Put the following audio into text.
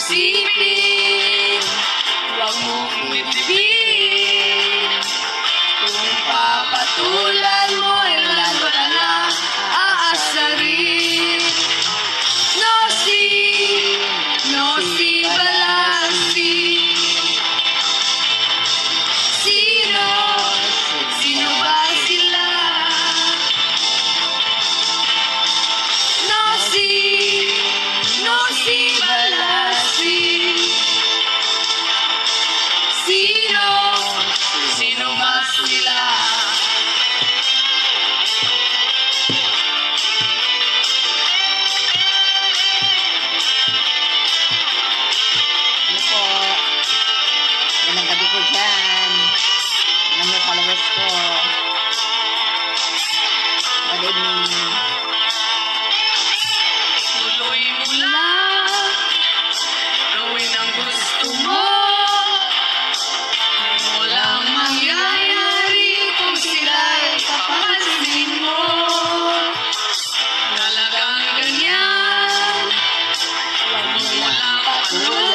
isipin, huwag mong ibigin. Kung papatulan mo, ilan ka na aasarin. No si balansi. Sino ba sila? No si balansi. Sino ba sila? Ano po? Magandang gabi po dyan. Mga followers ko. Good evening. Tuloy mo lang, gawin ang gusto mo. Walang mangyayari kung sila'y papansinin mo. Talagang ganyan, huwag mo lang patuloy.